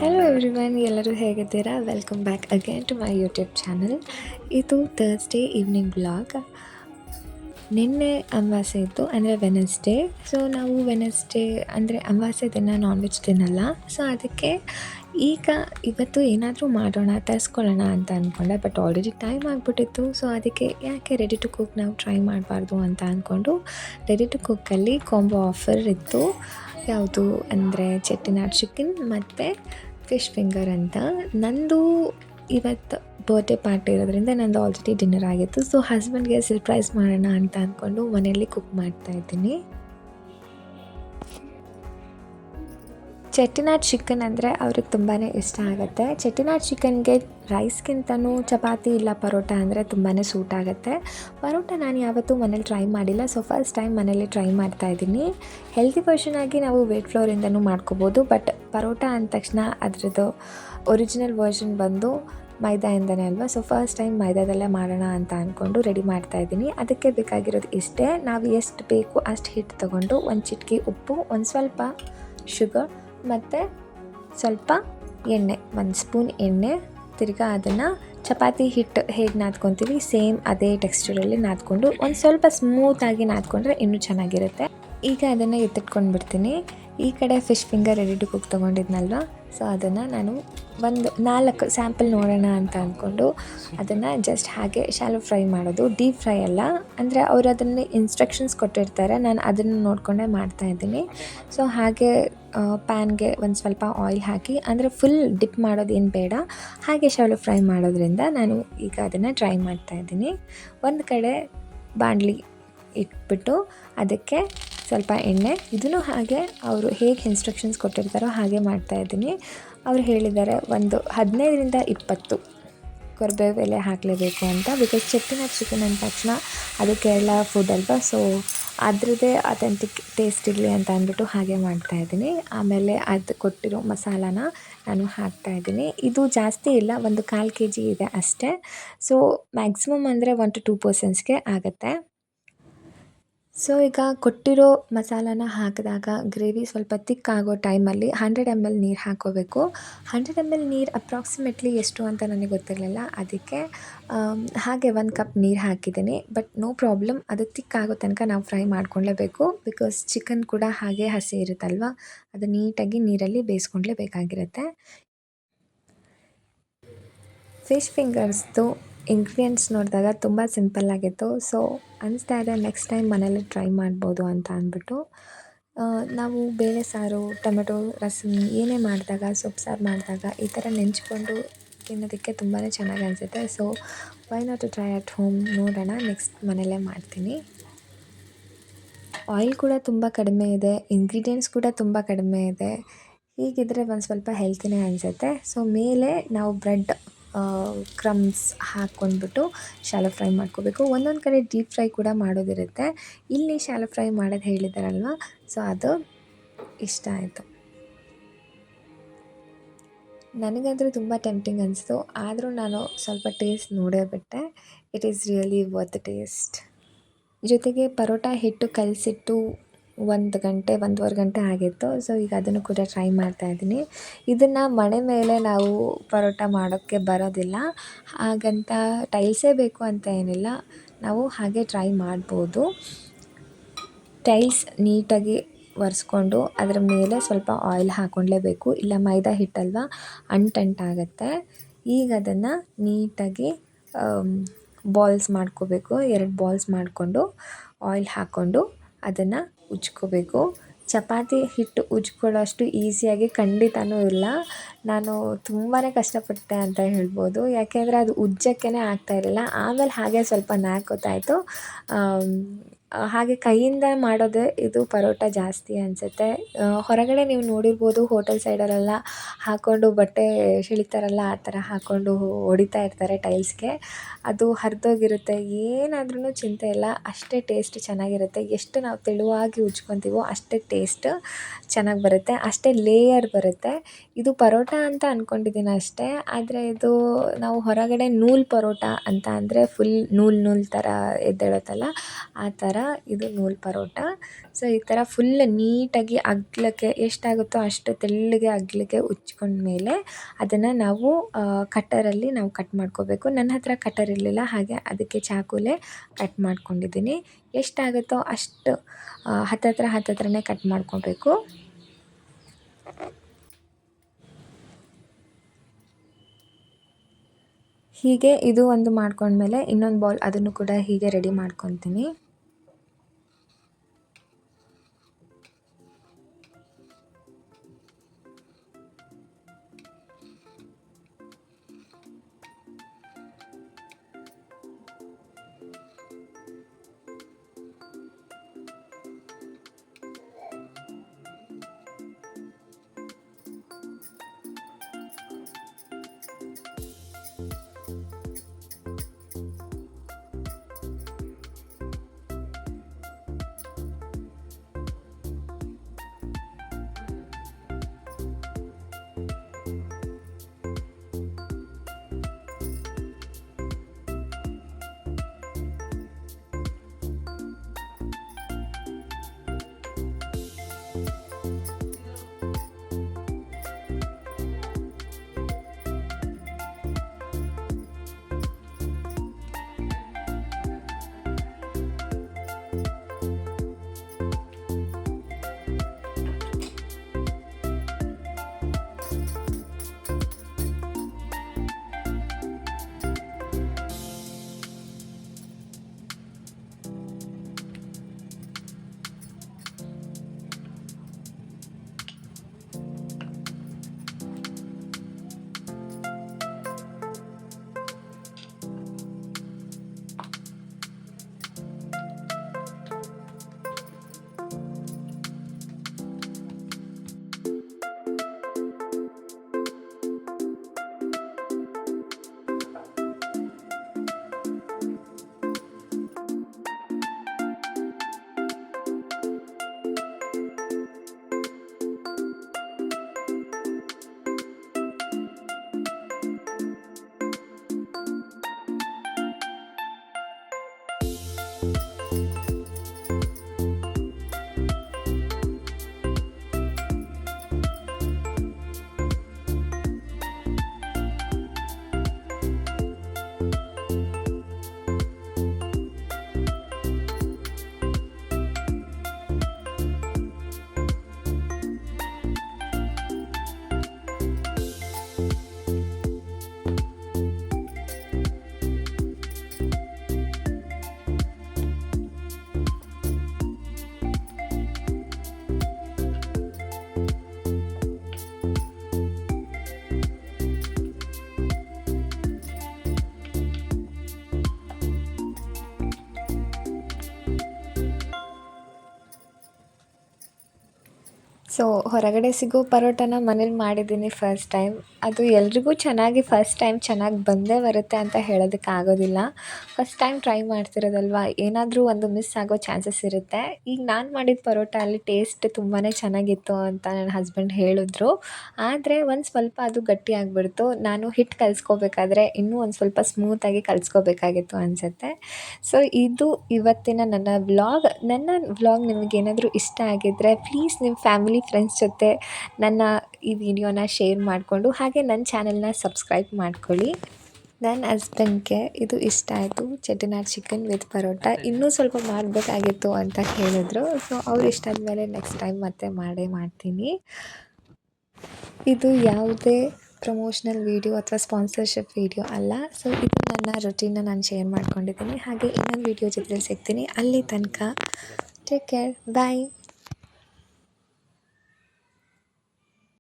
Hello everyone, ಎಲ್ಲರೂ ಹೇಗಿದ್ದೀರಾ? Welcome back again to my YouTube channel. ಇದು ಥರ್ಸ್ಡೇ ಈವ್ನಿಂಗ್ ಬ್ಲಾಗ್. ನಿನ್ನೆ ಅಮಾವಾಸ್ಯೆ ಇತ್ತು, ಅಂದರೆ ವೆನಸ್ಡೇ. ಸೊ ನಾವು ವೆನಸ್ಡೇ ಅಂದರೆ ಅಮಾವಾಸ್ಯೆ ದಿನ ನಾನ್ ವೆಜ್ ತಿನ್ನಲ್ಲ. ಸೊ ಅದಕ್ಕೆ ಇವತ್ತು ಏನಾದರೂ ಮಾಡೋಣ, ತರಿಸ್ಕೊಳ್ಳೋಣ ಅಂತ ಅಂದ್ಕೊಂಡೆ. ಬಟ್ ಆಲ್ರೆಡಿ ಟೈಮ್ ಆಗಿಬಿಟ್ಟಿತ್ತು. ಸೊ ಅದಕ್ಕೆ ಯಾಕೆ ರೆಡಿ ಟು ಕುಕ್ ನಾವು ಟ್ರೈ ಮಾಡಬಾರ್ದು ಅಂತ ಅಂದ್ಕೊಂಡು ರೆಡಿ ಟು ಕುಕ್ಕಲ್ಲಿ ಕಾಂಬೋ ಆಫರ್ ಇತ್ತು. ಯಾವುದು ಅಂದರೆ ಚೆಟ್ಟಿನಾಡ್ ಚಿಕನ್ ಮತ್ತು ಫಿಶ್ ಫಿಂಗರ್ ಅಂತ. ನಂದು ಇವತ್ತು ಬರ್ಡೇ ಪಾರ್ಟಿ ಇರೋದ್ರಿಂದ ನಂದು ಆಲ್ರೆಡಿ ಡಿನ್ನರ್ ಆಗಿತ್ತು. ಸೊ ಹಸ್ಬೆಂಡ್ಗೆ ಸರ್ಪ್ರೈಸ್ ಮಾಡೋಣ ಅಂತ ಅಂದ್ಕೊಂಡು ಮನೆಯಲ್ಲಿ ಕುಕ್ ಮಾಡ್ತಾಯಿದ್ದೀನಿ. ಚೆಟ್ಟಿನಾಡ್ ಚಿಕನ್ ಅಂದರೆ ಅವ್ರಿಗೆ ತುಂಬಾ ಇಷ್ಟ ಆಗುತ್ತೆ. ಚೆಟ್ಟಿನಾಡ್ ಚಿಕನ್ಗೆ ರೈಸ್ಗಿಂತನೂ ಚಪಾತಿ ಇಲ್ಲ ಪರೋಟ ಅಂದರೆ ತುಂಬಾ ಸೂಟ್ ಆಗುತ್ತೆ. ಪರೋಟ ನಾನು ಯಾವತ್ತೂ ಮನೇಲಿ ಟ್ರೈ ಮಾಡಿಲ್ಲ. ಸೊ ಫಸ್ಟ್ ಟೈಮ್ ಮನೇಲಿ ಟ್ರೈ ಮಾಡ್ತಾಯಿದ್ದೀನಿ. ಹೆಲ್ತಿ ವರ್ಷನ್ ಆಗಿ ನಾವು ವೀಟ್ ಫ್ಲೋರಿಂದನೂ ಮಾಡ್ಕೋಬೋದು. ಬಟ್ ಪರೋಟ ಅಂದ ತಕ್ಷಣ ಅದರದ್ದು ಒರಿಜಿನಲ್ ವರ್ಷನ್ ಬಂದು ಮೈದಾಯಿಂದನೇ ಅಲ್ವಾ. ಸೊ ಫಸ್ಟ್ ಟೈಮ್ ಮೈದಾದಲ್ಲೇ ಮಾಡೋಣ ಅಂತ ಅಂದ್ಕೊಂಡು ರೆಡಿ ಮಾಡ್ತಾಯಿದ್ದೀನಿ. ಅದಕ್ಕೆ ಬೇಕಾಗಿರೋದು ಇಷ್ಟೇ. ನಾವು ಎಷ್ಟು ಬೇಕು ಅಷ್ಟು ಹಿಟ್ಟು ತೊಗೊಂಡು ಒಂದು ಚಿಟಿಕೆ ಉಪ್ಪು, ಒಂದು ಸ್ವಲ್ಪ ಶುಗರ್ ಮತ್ತು ಸ್ವಲ್ಪ ಎಣ್ಣೆ, 1 ಸ್ಪೂನ್ ಎಣ್ಣೆ, ತಿರ್ಗಾ ಅದನ್ನು ಚಪಾತಿ ಹಿಟ್ಟು ಹೇಗೆ ನಾದ್ಕೊತೀವಿ ಸೇಮ್ ಅದೇ ಟೆಕ್ಸ್ಚರಲ್ಲಿ ನಾದ್ಕೊಂಡು ಒಂದು ಸ್ವಲ್ಪ ಸ್ಮೂತಾಗಿ ನಾದ್ಕೊಂಡ್ರೆ ಇನ್ನೂ ಚೆನ್ನಾಗಿರುತ್ತೆ. ಈಗ ಅದನ್ನು ಎತ್ತಿಟ್ಕೊಂಡು ಬಿಡ್ತೀನಿ. ಈ ಕಡೆ fish finger ready to cook ತೊಗೊಂಡಿದ್ನಲ್ವ, ಸೊ ಅದನ್ನು ನಾನು ಒಂದು 4 ಸ್ಯಾಂಪಲ್ ನೋಡೋಣ ಅಂತ ಅಂದ್ಕೊಂಡು ಅದನ್ನು ಜಸ್ಟ್ ಹಾಗೆ ಶಾಲೋ ಫ್ರೈ ಮಾಡೋದು, ಡೀಪ್ ಫ್ರೈ ಅಲ್ಲ. ಅಂದರೆ ಅವರು ಅದನ್ನು ಇನ್ಸ್ಟ್ರಕ್ಷನ್ಸ್ ಕೊಟ್ಟಿರ್ತಾರೆ, ನಾನು ಅದನ್ನು ನೋಡಿಕೊಂಡೇ ಮಾಡ್ತಾಯಿದ್ದೀನಿ. ಸೊ ಹಾಗೆ ಪ್ಯಾನ್ಗೆ ಒಂದು ಸ್ವಲ್ಪ ಆಯಿಲ್ ಹಾಕಿ, ಅಂದರೆ ಫುಲ್ ಡಿಪ್ ಮಾಡೋದೇನು ಬೇಡ, ಹಾಗೆ ಶಾಲೋ ಫ್ರೈ ಮಾಡೋದ್ರಿಂದ ನಾನು ಈಗ ಅದನ್ನು ಟ್ರೈ ಮಾಡ್ತಾಯಿದ್ದೀನಿ. ಒಂದು ಕಡೆ ಬಾಣಲಿ ಇಟ್ಬಿಟ್ಟು ಅದಕ್ಕೆ ಸ್ವಲ್ಪ ಎಣ್ಣೆ, ಇದನ್ನು ಹಾಗೆ ಅವರು ಹೇಗೆ ಇನ್ಸ್ಟ್ರಕ್ಷನ್ಸ್ ಕೊಟ್ಟಿರ್ತಾರೋ ಹಾಗೆ ಮಾಡ್ತಾಯಿದ್ದೀನಿ. ಅವ್ರು ಹೇಳಿದ್ದಾರೆ ಒಂದು 15ರಿಂದ 20 ಕರಿಬೇವು ಎಲೆ ಹಾಕಲೇಬೇಕು ಅಂತ. ಬಿಕಾಸ್ ಚೆಟ್ಟಿನಾಡ್ ಚಿಕನ್ ಅಂದ ತಕ್ಷಣ ಅದು ಕೇರಳ ಫುಡ್ ಅಲ್ವಾ. ಸೊ ಅದರದ್ದೇ ಅಥೆಂಟಿಕ್ ಟೇಸ್ಟ್ ಇರಲಿ ಅಂತ ಅಂದ್ಬಿಟ್ಟು ಹಾಗೆ ಮಾಡ್ತಾಯಿದ್ದೀನಿ. ಆಮೇಲೆ ಅದು ಕೊಟ್ಟಿರೋ ಮಸಾಲಾನ ನಾನು ಹಾಕ್ತಾಯಿದ್ದೀನಿ. ಇದು ಜಾಸ್ತಿ ಇಲ್ಲ, ಒಂದು 1/4 kg ಇದೆ ಅಷ್ಟೇ. ಸೊ ಮ್ಯಾಕ್ಸಿಮಮ್ ಅಂದರೆ 1 to 2 ಪರ್ಸನ್ಸ್ಗೆ ಆಗುತ್ತೆ. ಸೊ ಈಗ ಕೊಟ್ಟಿರೋ ಮಸಾಲಾನ ಹಾಕಿದಾಗ ಗ್ರೇವಿ ಸ್ವಲ್ಪ ತಿಕ್ ಆಗೋ ಟೈಮಲ್ಲಿ 100 ml ನೀರು ಹಾಕ್ಕೋಬೇಕು. 100 ml ನೀರು ಅಪ್ರಾಕ್ಸಿಮೇಟ್ಲಿ ಎಷ್ಟು ಅಂತ ನನಗೆ ಗೊತ್ತಿರಲಿಲ್ಲ. ಅದಕ್ಕೆ ಹಾಗೆ 1 ಕಪ್ ನೀರು ಹಾಕಿದ್ದೀನಿ. ಬಟ್ ನೋ ಪ್ರಾಬ್ಲಮ್, ಅದು ತಿಕ್ ಆಗೋ ತನಕ ನಾವು ಫ್ರೈ ಮಾಡ್ಕೊಳ್ಳೇಬೇಕು. ಬಿಕಾಸ್ ಚಿಕನ್ ಕೂಡ ಹಾಗೆ ಹಸಿ ಇರುತ್ತಲ್ವ, ಅದು ನೀಟಾಗಿ ನೀರಲ್ಲಿ ಬೇಯಿಸ್ಕೊಳ್ಳೇಬೇಕಾಗಿರುತ್ತೆ. ಫಿಶ್ ಫಿಂಗರ್ಸ್ದು ಇಂಗ್ರೀಡಿಯೆಂಟ್ಸ್ ನೋಡಿದಾಗ ತುಂಬ ಸಿಂಪಲ್ಲಾಗಿತ್ತು. ಸೊ ಅನಿಸ್ತಾ ಇದೆ ನೆಕ್ಸ್ಟ್ ಟೈಮ್ ಮನೇಲಿ ಟ್ರೈ ಮಾಡ್ಬೋದು ಅಂತ ಅಂದ್ಬಿಟ್ಟು. ನಾವು ಬೇಳೆ ಸಾರು, ಟೊಮೆಟೊ ರಸಮ್ ಏನೇ ಮಾಡಿದಾಗ, ಸೊಪ್ಪು ಸಾರು ಮಾಡಿದಾಗ ಈ ಥರ ನೆಂಚ್ಕೊಂಡು ತಿನ್ನೋದಕ್ಕೆ ತುಂಬಾ ಚೆನ್ನಾಗಿ ಅನಿಸುತ್ತೆ. So why not to try at home, ನೋಡೋಣ, ನೆಕ್ಸ್ಟ್ ಮನೆಯಲ್ಲೇ ಮಾಡ್ತೀನಿ. ಆಯಿಲ್ ಕೂಡ ತುಂಬ ಕಡಿಮೆ ಇದೆ, ಇಂಗ್ರೀಡಿಯೆಂಟ್ಸ್ ಕೂಡ ತುಂಬ ಕಡಿಮೆ ಇದೆ. ಹೀಗಿದ್ದರೆ ಒಂದು ಸ್ವಲ್ಪ ಹೆಲ್ತಿನೇ ಅನಿಸುತ್ತೆ. ಸೊ ಮೇಲೆ ನಾವು ಬ್ರೆಡ್ ಕ್ರಮ್ಸ್ ಹಾಕ್ಕೊಂಡ್ಬಿಟ್ಟು ಶಾಲೋ ಫ್ರೈ ಮಾಡ್ಕೋಬೇಕು. ಒಂದೊಂದು ಕಡೆ ಡೀಪ್ ಫ್ರೈ ಕೂಡ ಮಾಡೋದಿರುತ್ತೆ. ಇಲ್ಲಿ ಶಾಲೋ ಫ್ರೈ ಮಾಡೋದು ಹೇಳಿದ್ದಾರಲ್ವ, ಸೊ ಅದು ಇಷ್ಟ ಆಯಿತು. ನನಗಂತೂ ತುಂಬ ಟೆಂಪ್ಟಿಂಗ್ ಅನಿಸ್ತು. ಆದರೂ ನಾನು ಸ್ವಲ್ಪ ಟೇಸ್ಟ್ ನೋಡೇ ಬಿಟ್ಟೆ. It is really worth taste. ಜೊತೆಗೆ ಪರೋಟ ಹಿಟ್ಟು ಕಲಸಿಟ್ಟು 1 ಗಂಟೆ 1.5 ಗಂಟೆ ಆಗಿತ್ತು. ಸೊ ಈಗ ಅದನ್ನು ಕೂಡ ಟ್ರೈ ಮಾಡ್ತಾಯಿದ್ದೀನಿ. ಇದನ್ನು ಮಣೆ ಮೇಲೆ ನಾವು ಪರೋಟ ಮಾಡೋಕ್ಕೆ ಬರೋದಿಲ್ಲ, ಹಾಗಂತ ಟೈಲ್ಸೇ ಬೇಕು ಅಂತ ಏನಿಲ್ಲ, ನಾವು ಹಾಗೆ ಟ್ರೈ ಮಾಡ್ಬೋದು. ಟೈಲ್ಸ್ ನೀಟಾಗಿ ಒರೆಸ್ಕೊಂಡು ಅದರ ಮೇಲೆ ಸ್ವಲ್ಪ ಆಯಿಲ್ ಹಾಕ್ಕೊಳ್ಳೇಬೇಕು, ಇಲ್ಲ ಮೈದಾ ಹಿಟ್ಟಲ್ವ ಅಂಟಾಗುತ್ತೆ. ಈಗ ಅದನ್ನು ನೀಟಾಗಿ ಬಾಲ್ಸ್ ಮಾಡ್ಕೋಬೇಕು. 2 ಬಾಲ್ಸ್ ಮಾಡಿಕೊಂಡು ಆಯಿಲ್ ಹಾಕ್ಕೊಂಡು ಅದನ್ನು ಉಜ್ಕೋಬೇಕು. ಚಪಾತಿ ಹಿಟ್ಟು ಉಜ್ಕೊಳ್ಳೋಷ್ಟು ಈಸಿಯಾಗಿ ಖಂಡಿತನೂ ಇಲ್ಲ. ನಾನು ತುಂಬಾ ಕಷ್ಟಪಟ್ಟೆ ಅಂತ ಹೇಳ್ಬೋದು. ಯಾಕೆಂದರೆ ಅದು ಉಜ್ಜೋಕ್ಕೇ ಆಗ್ತಾಯಿರಲಿಲ್ಲ. ಆಮೇಲೆ ಹಾಗೆ ಸ್ವಲ್ಪ ನಾದ್ಕೋತಾಯಿತ್ತು. ಹಾಗೆ ಕೈಯಿಂದ ಮಾಡೋದೇ ಇದು ಪರೋಟ ಜಾಸ್ತಿ ಅನಿಸುತ್ತೆ. ಹೊರಗಡೆ ನೀವು ನೋಡಿರ್ಬೋದು, ಹೋಟೆಲ್ ಸೈಡಲ್ಲೆಲ್ಲ ಹಾಕ್ಕೊಂಡು ಬಟ್ಟೆ ಎಳಿತಾರಲ್ಲ, ಆ ಥರ ಹಾಕ್ಕೊಂಡು ಹೊಡಿತಾ ಇರ್ತಾರೆ ಟೈಲ್ಸ್ಗೆ. ಅದು ಹರಿದೋಗಿರುತ್ತೆ. ಏನಾದ್ರೂ ಚಿಂತೆ ಇಲ್ಲ, ಅಷ್ಟೇ ಟೇಸ್ಟ್ ಚೆನ್ನಾಗಿರುತ್ತೆ. ಎಷ್ಟು ನಾವು ತೆಳುವಾಗಿ ಉಜ್ಕೊತೀವೋ ಅಷ್ಟೇ ಟೇಸ್ಟ್ ಚೆನ್ನಾಗಿ ಬರುತ್ತೆ, ಅಷ್ಟೇ ಲೇಯರ್ ಬರುತ್ತೆ. ಇದು ಪರೋಟ ಪರೋಟ ಅಂತ ಅಂದ್ಕೊಂಡಿದ್ದೀನಿ ಅಷ್ಟೇ. ಆದರೆ ಇದು ನಾವು ಹೊರಗಡೆ ನೂಲ್ ಪರೋಟ ಅಂತ ಅಂದರೆ ಫುಲ್ ನೂಲು ಥರ ಎದ್ದೇಳುತ್ತಲ್ಲ, ಆ ಥರ ಇದು ನೂಲ್ ಪರೋಟ. ಸೊ ಈ ಥರ ಫುಲ್ ನೀಟಾಗಿ ಅಗಲಕ್ಕೆ ಎಷ್ಟಾಗುತ್ತೋ ಅಷ್ಟು ತೆಳ್ಳಗೆ ಅಗಲಕ್ಕೆ ಉಜ್ಕೊಂಡ್ಮೇಲೆ ಅದನ್ನು ನಾವು ಕಟ್ಟರಲ್ಲಿ ನಾವು ಕಟ್ ಮಾಡ್ಕೋಬೇಕು. ನನ್ನ ಹತ್ರ ಕಟ್ಟರ್ ಇರಲಿಲ್ಲ, ಹಾಗೆ ಅದಕ್ಕೆ ಚಾಕುಲೇ ಕಟ್ ಮಾಡ್ಕೊಂಡಿದ್ದೀನಿ. ಎಷ್ಟಾಗುತ್ತೋ ಅಷ್ಟು ಹತ್ತತ್ರನೇ ಕಟ್ ಮಾಡ್ಕೋಬೇಕು. ಹೀಗೆ ಇದು ಒಂದು ಮಾಡ್ಕೊಂಡ್ಮೇಲೆ ಇನ್ನೊಂದು ಬೌಲ್ ಅದನ್ನು ಕೂಡ ಹೀಗೆ ರೆಡಿ ಮಾಡ್ಕೊತೀನಿ. ಸೊ ಹೊರಗಡೆ ಸಿಗೋ ಪರೋಟನ ಮನೇಲಿ ಮಾಡಿದ್ದೀನಿ ಫಸ್ಟ್ ಟೈಮ್. ಅದು ಎಲ್ರಿಗೂ ಫಸ್ಟ್ ಟೈಮ್ ಚೆನ್ನಾಗಿ ಬಂದೇ ಬರುತ್ತೆ ಅಂತ ಹೇಳೋದಕ್ಕಾಗೋದಿಲ್ಲ. ಫಸ್ಟ್ ಟೈಮ್ ಟ್ರೈ ಮಾಡ್ತಿರೋದಲ್ವಾ, ಏನಾದರೂ ಒಂದು ಮಿಸ್ ಆಗೋ ಚಾನ್ಸಸ್ ಇರುತ್ತೆ. ಈಗ ನಾನು ಮಾಡಿದ ಪರೋಟ ಅಲ್ಲಿ ಟೇಸ್ಟ್ ತುಂಬಾ ಚೆನ್ನಾಗಿತ್ತು ಅಂತ ನನ್ನ ಹಸ್ಬೆಂಡ್ ಹೇಳಿದ್ರು. ಆದರೆ ಒಂದು ಸ್ವಲ್ಪ ಅದು ಗಟ್ಟಿ ಆಗಿಬಿಡ್ತು. ನಾನು ಹಿಟ್ಟು ಕಲಿಸ್ಕೋಬೇಕಾದ್ರೆ ಇನ್ನೂ ಒಂದು ಸ್ವಲ್ಪ ಸ್ಮೂತಾಗಿ ಕಲಿಸ್ಕೋಬೇಕಾಗಿತ್ತು ಅನಿಸುತ್ತೆ. ಸೊ ಇದು ಇವತ್ತಿನ ನನ್ನ ವ್ಲಾಗ್ ನಿಮಗೇನಾದರೂ ಇಷ್ಟ ಆಗಿದ್ದರೆ ಪ್ಲೀಸ್ ನಿಮ್ಮ ಫ್ಯಾಮಿಲಿ ಫ್ರೆಂಡ್ಸ್ ಜೊತೆ ನನ್ನ ಈ ವಿಡಿಯೋನ ಶೇರ್ ಮಾಡಿಕೊಂಡು ಹಾಗೆ ನನ್ನ ಚಾನೆಲ್ನ ಸಬ್ಸ್ಕ್ರೈಬ್ ಮಾಡ್ಕೊಳ್ಳಿ. ನನ್ನ ಹಸ್ಬೆಂಡ್ಗೆ ಇದು ಇಷ್ಟ ಆಯಿತು, ಚೆಟ್ಟಿನಾಡ್ ಚಿಕನ್ ವಿತ್ ಪರೋಟ. ಇನ್ನೂ ಸ್ವಲ್ಪ ಮಾಡಬೇಕಾಗಿತ್ತು ಅಂತ ಹೇಳಿದ್ರು. ಸೊ ಅವ್ರು ಇಷ್ಟ ಆದಮೇಲೆ ನೆಕ್ಸ್ಟ್ ಟೈಮ್ ಮತ್ತೆ ಮಾಡ್ತೀನಿ. ಇದು ಯಾವುದೇ ಪ್ರಮೋಷನಲ್ ವೀಡಿಯೋ ಅಥವಾ ಸ್ಪಾನ್ಸರ್ಶಿಪ್ ವೀಡಿಯೋ ಅಲ್ಲ. ಸೊ ಇದು ನನ್ನ ರೊಟೀನ್ನ ನಾನು ಶೇರ್ ಮಾಡ್ಕೊಂಡಿದ್ದೀನಿ. ಹಾಗೆ ಇನ್ನೊಂದು ವೀಡಿಯೋ ಜೊತೆ ಸಿಗ್ತೀನಿ. ಅಲ್ಲಿ ತನಕ ಟೇಕ್ ಕೇರ್, ಬಾಯ್.